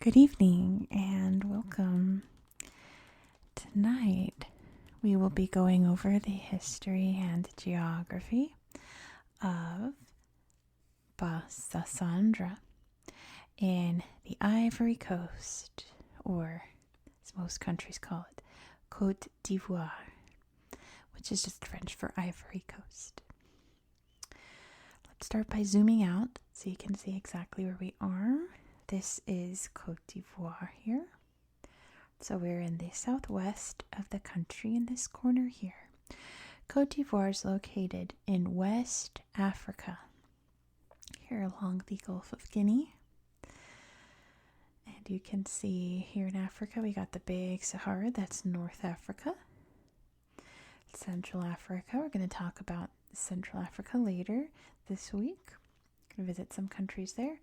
Good evening and welcome. Tonight we will be going over the history and geography of Bas-Sassandra in the Ivory Coast, or as most countries call it, Côte d'Ivoire, which is just French for Ivory Coast. Let's start by zooming out so you can see exactly where we are. This is Côte d'Ivoire here. So we're in the southwest of the country in this corner here. Côte d'Ivoire is located in West Africa, here along the Gulf of Guinea. And you can see here in Africa, we got the big Sahara, that's North Africa. Central Africa, we're going to talk about Central Africa later this week. Going to visit some countries there.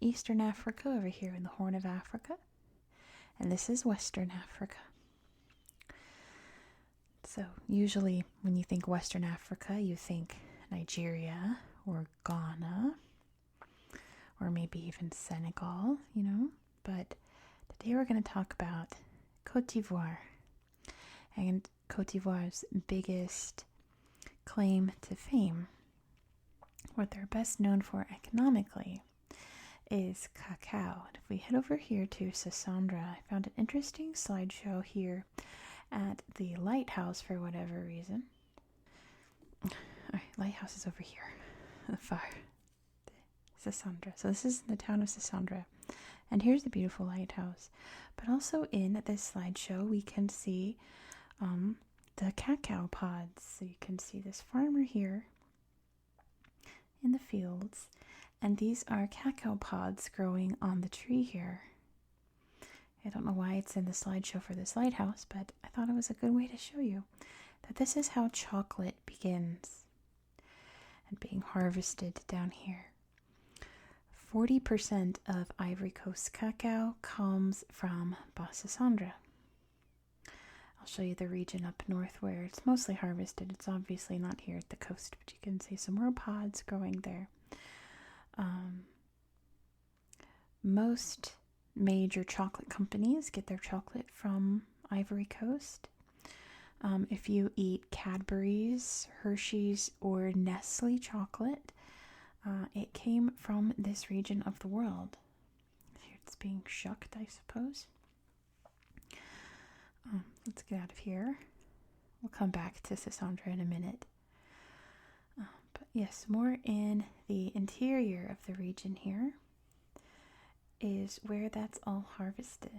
Eastern Africa over here in the Horn of Africa. And this is Western Africa. So usually when you think Western Africa, you think Nigeria or Ghana or maybe even Senegal, But today we're going to talk about Côte d'Ivoire. And Côte d'Ivoire's biggest claim to fame, what they're best known for economically, is cacao. And if we head over here to Bas-Sassandra, I found an interesting slideshow here at the lighthouse for whatever reason. All right, lighthouse is over here, the far. Bas-Sassandra. So this is the town of Bas-Sassandra. And here's the beautiful lighthouse. But also in this slideshow, we can see the cacao pods. So you can see this farmer here in the fields. And these are cacao pods growing on the tree here. I don't know why it's in the slideshow for this lighthouse, but I thought it was a good way to show you that this is how chocolate begins and being harvested down here. 40% of Ivory Coast cacao comes from Bas-Sassandra. I'll show you the region up north where it's mostly harvested. It's obviously not here at the coast, but you can see some more pods growing there. Most major chocolate companies get their chocolate from Ivory Coast. If you eat Cadbury's, Hershey's, or Nestle chocolate, it came from this region of the world. Here it's being shucked, I suppose. Let's get out of here. We'll come back to Bas-Sassandra in a minute. But yes, more in the interior of the region here is where that's all harvested.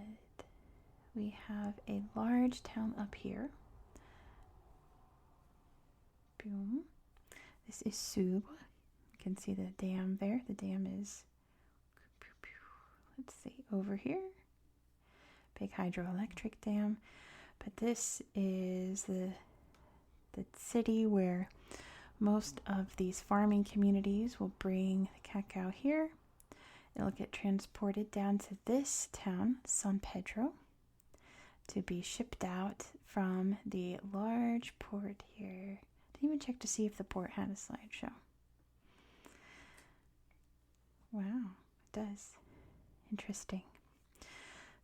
We have a large town up here. Boom. This is Sub. You can see the dam there. The dam is, let's see, over here. Big hydroelectric dam. But this is the city where most of these farming communities will bring the cacao here. It'll get transported down to this town, San Pedro, to be shipped out from the large port here. Didn't even check to see if the port had a slideshow. Wow, it does. Interesting.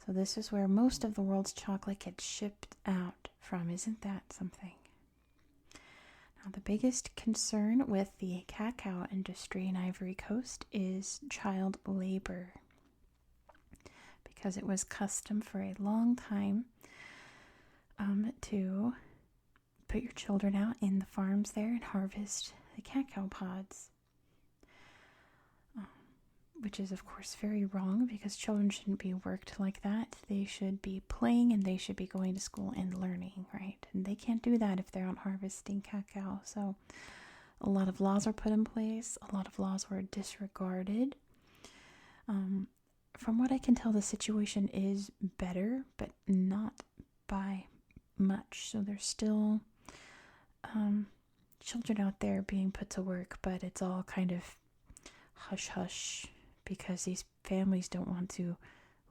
So this is where most of the world's chocolate gets shipped out from. Isn't that something? Now, the biggest concern with the cacao industry in Ivory Coast is child labor, because it was custom for a long time to put your children out in the farms there and harvest the cacao pods, which is, of course, very wrong, because children shouldn't be worked like that. They should be playing and they should be going to school and learning, right? And they can't do that if they're out harvesting cacao. So a lot of laws were put in place. A lot of laws were disregarded. From what I can tell, the situation is better, but not by much. So there's still children out there being put to work, but it's all kind of hush-hush, because these families don't want to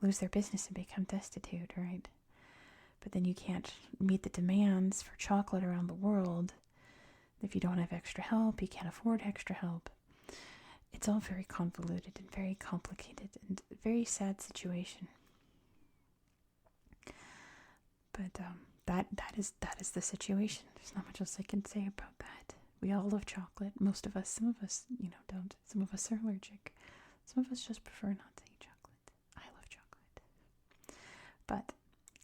lose their business and become destitute, right? But then you can't meet the demands for chocolate around the world if you don't have extra help. You can't afford extra help. It's all very convoluted and very complicated and a very sad situation. But that is the situation. There's not much else I can say about that. We all love chocolate. Most of us. Some of us, don't. Some of us are allergic. Some of us just prefer not to eat chocolate. I love chocolate. But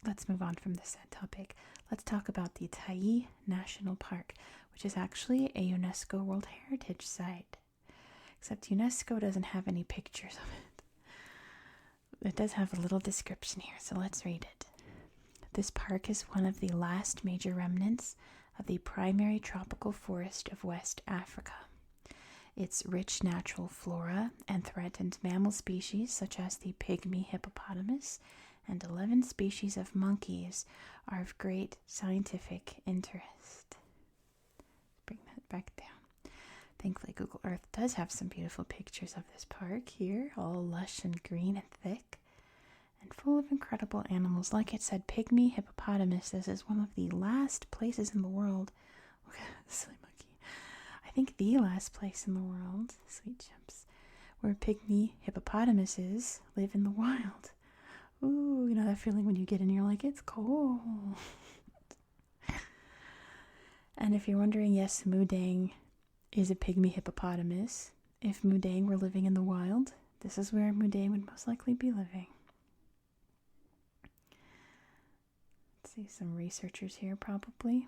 let's move on from this sad topic. Let's talk about the Tai National Park, which is actually a UNESCO World Heritage Site. Except UNESCO doesn't have any pictures of it. It does have a little description here, so let's read it. This park is one of the last major remnants of the primary tropical forest of West Africa. Its rich natural flora and threatened mammal species such as the pygmy hippopotamus and 11 species of monkeys are of great scientific interest. Bring that back down. Thankfully, Google Earth does have some beautiful pictures of this park here, all lush and green and thick, and full of incredible animals. Like it said, pygmy hippopotamus. This is one of the last places in the world. Look at this silly monkey. I think the last place in the world, sweet chimps, where pygmy hippopotamuses live in the wild. Ooh, that feeling when you get in, you're like, it's cold. And if you're wondering, yes, Mudang is a pygmy hippopotamus. If Mudang were living in the wild, this is where Mudang would most likely be living. Let's see, some researchers here probably.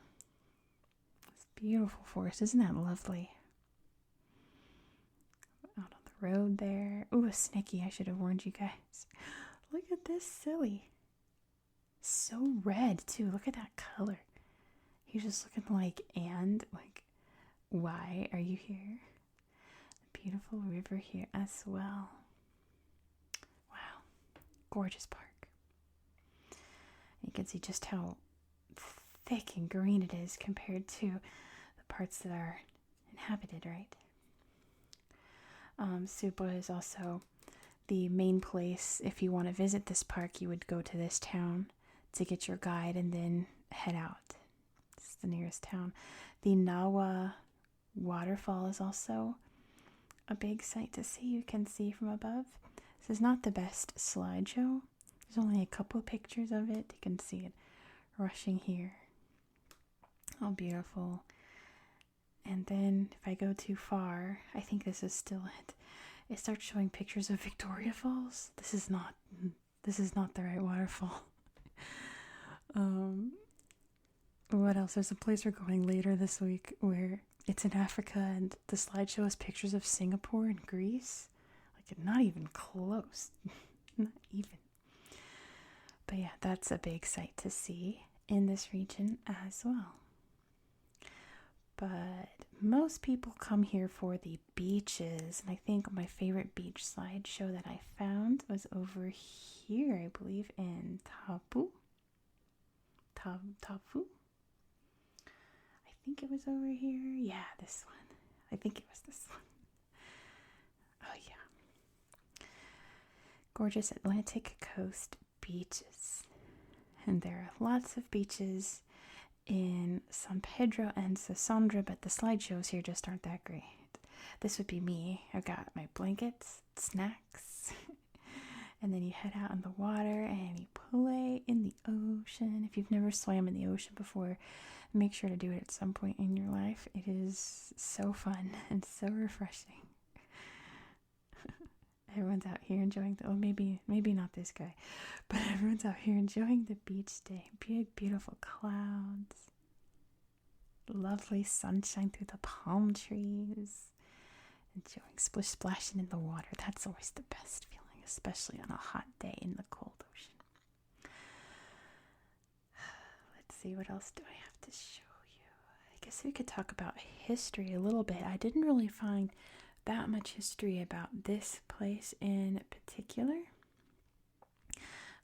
This beautiful forest, isn't that lovely? Out on the road there. Ooh, a snaky, I should have warned you guys. Look at this silly. So red, too. Look at that color. He's just looking like, why are you here? The beautiful river here as well. Wow. Gorgeous park. You can see just how thick and green it is compared to the parts that are inhabited, right? Supa is also the main place. If you want to visit this park, you would go to this town to get your guide and then head out. This is the nearest town. The Nawa waterfall is also a big sight to see. You can see from above. This is not the best slideshow. There's only a couple pictures of it. You can see it rushing here. Oh, beautiful. And then if I go too far, I think this is still it. It starts showing pictures of Victoria Falls. This is not the right waterfall. What else? There's a place we're going later this week where it's in Africa and the slideshow has pictures of Singapore and Greece. Like, not even close. Not even. But yeah, that's a big sight to see in this region as well. But most people come here for the beaches, and I think my favorite beach slideshow that I found was over here, I believe, in Tafu. I think it was over here. Yeah, this one. I think it was this one. Oh, yeah. Gorgeous Atlantic coast beaches. And there are lots of beaches in San Pedro and Sassandra, but the slideshows here just aren't that great. This would be me. I've got my blankets, snacks, and then you head out on the water and you play in the ocean. If you've never swam in the ocean before, make sure to do it at some point in your life. It is so fun and so refreshing. Everyone's out here enjoying maybe not this guy, but everyone's out here enjoying the beach day. Big, beautiful clouds. Lovely sunshine through the palm trees. Enjoying splashing in the water. That's always the best feeling, especially on a hot day in the cold ocean. Let's see, what else do I have to show you? I guess we could talk about history a little bit. I didn't really find that much history about this place in particular.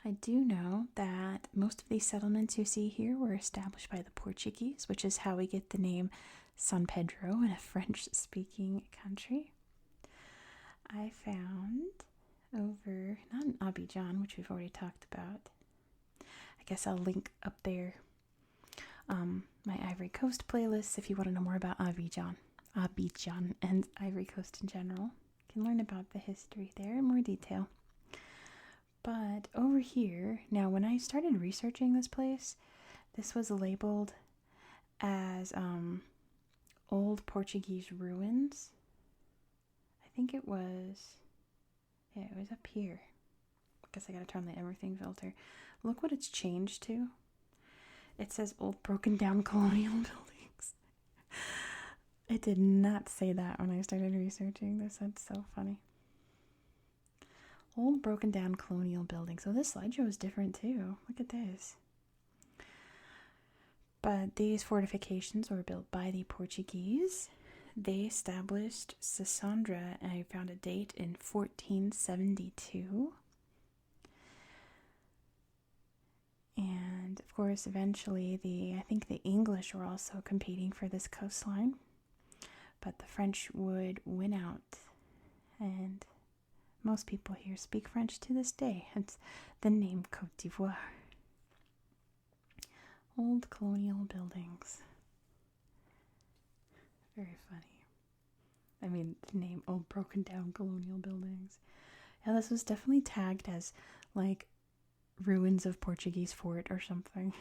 I do know that most of these settlements you see here were established by the Portuguese, which is how we get the name San Pedro in a French-speaking country. I found over, not in Abidjan, which we've already talked about. I guess I'll link up there my Ivory Coast playlist if you want to know more about Abidjan and Ivory Coast in general. You can learn about the history there in more detail. But over here, now when I started researching this place, this was labeled as old Portuguese ruins. I think it was, yeah, it was up here. I guess I gotta turn the everything filter. Look what it's changed to. It says old broken down colonial buildings. It did not say that when I started researching this. That's so funny. Old broken down colonial buildings. So this slideshow is different too. Look at this. But these fortifications were built by the Portuguese. They established Sassandra, and I found a date in 1472. And of course, eventually, I think the English were also competing for this coastline. But the French would win out, and most people here speak French to this day. Hence the name Côte d'Ivoire. Old colonial buildings. Very funny. I mean, the name old broken down colonial buildings. Yeah, this was definitely tagged as like ruins of Portuguese fort or something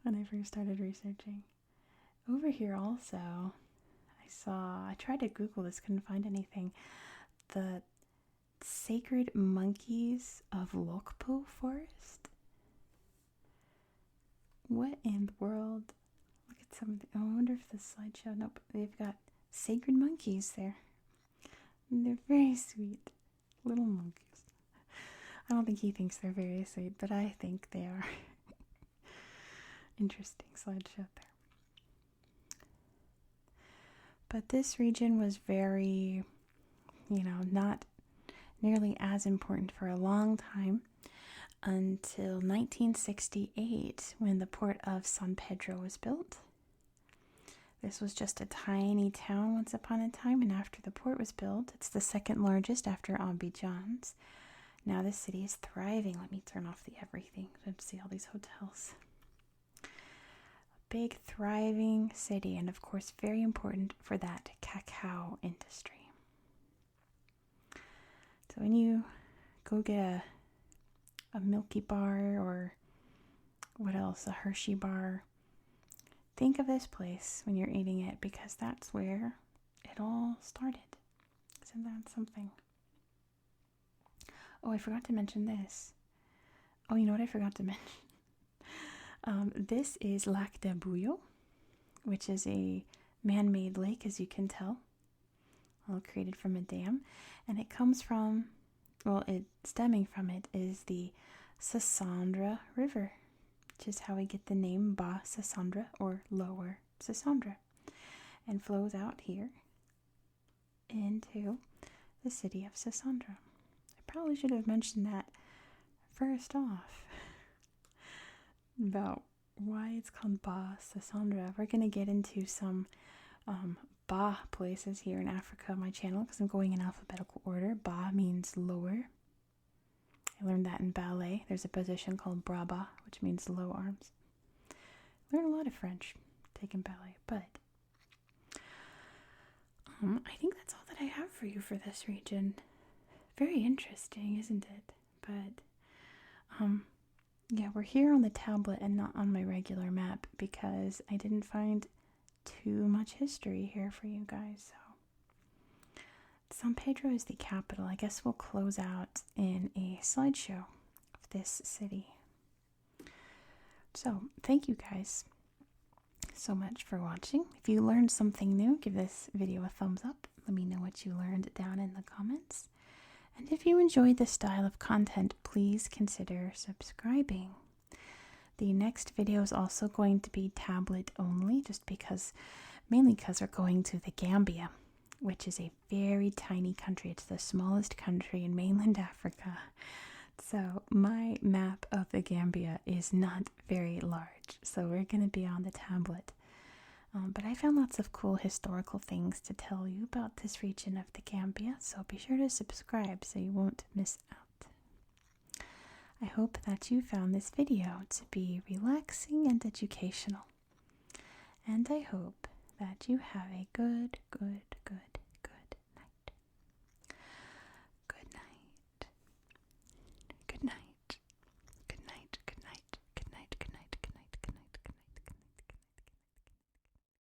when I first started researching. Over here also, I tried to Google this, couldn't find anything. The Sacred Monkeys of Lokpo Forest. What in the world? Look at some of the, I wonder if the slideshow, nope, they've got sacred monkeys there. And they're very sweet. Little monkeys. I don't think he thinks they're very sweet, but I think they are. Interesting slideshow there. But this region was very, not nearly as important for a long time until 1968 when the port of San Pedro was built. This was just a tiny town once upon a time, and after the port was built, it's the second largest after Abidjan's. Now this city is thriving. Let me turn off the everything to see all these hotels. A big thriving city, and of course very important for that cacao industry. So when you go get a Milky Bar or what else, a Hershey bar, think of this place when you're eating it, because that's where it all started. Isn't that something? Oh, I forgot to mention this. Oh, you know what I forgot to mention? This is Lac de Bouillot, which is a man-made lake, as you can tell, all created from a dam. And it comes from, stemming from it is the Bas-Sassandra River, which is how we get the name Bas-Sassandra or Lower Sassandra, and flows out here into the city of Sassandra. I probably should have mentioned that first off about why it's called Bas-Sassandra. We're going to get into some Ba places here in Africa on my channel because I'm going in alphabetical order. Ba means lower. I learned that in ballet. There's a position called bras bas, which means low arms. I learned a lot of French taking ballet, but I think that's all that I have for you for this region. Very interesting, isn't it? But yeah, we're here on the tablet and not on my regular map because I didn't find too much history here for you guys. So San Pedro is the capital. I guess we'll close out in a slideshow of this city. So thank you guys so much for watching. If you learned something new, give this video a thumbs up. Let me know what you learned down in the comments. And if you enjoyed this style of content, please consider subscribing. The next video is also going to be tablet only, mainly because we're going to the Gambia, which is a very tiny country. It's the smallest country in mainland Africa. So my map of the Gambia is not very large, so we're going to be on the tablet. But I found lots of cool historical things to tell you about this region of the Gambia, so be sure to subscribe so you won't miss out. I hope that you found this video to be relaxing and educational. And I hope that you have a good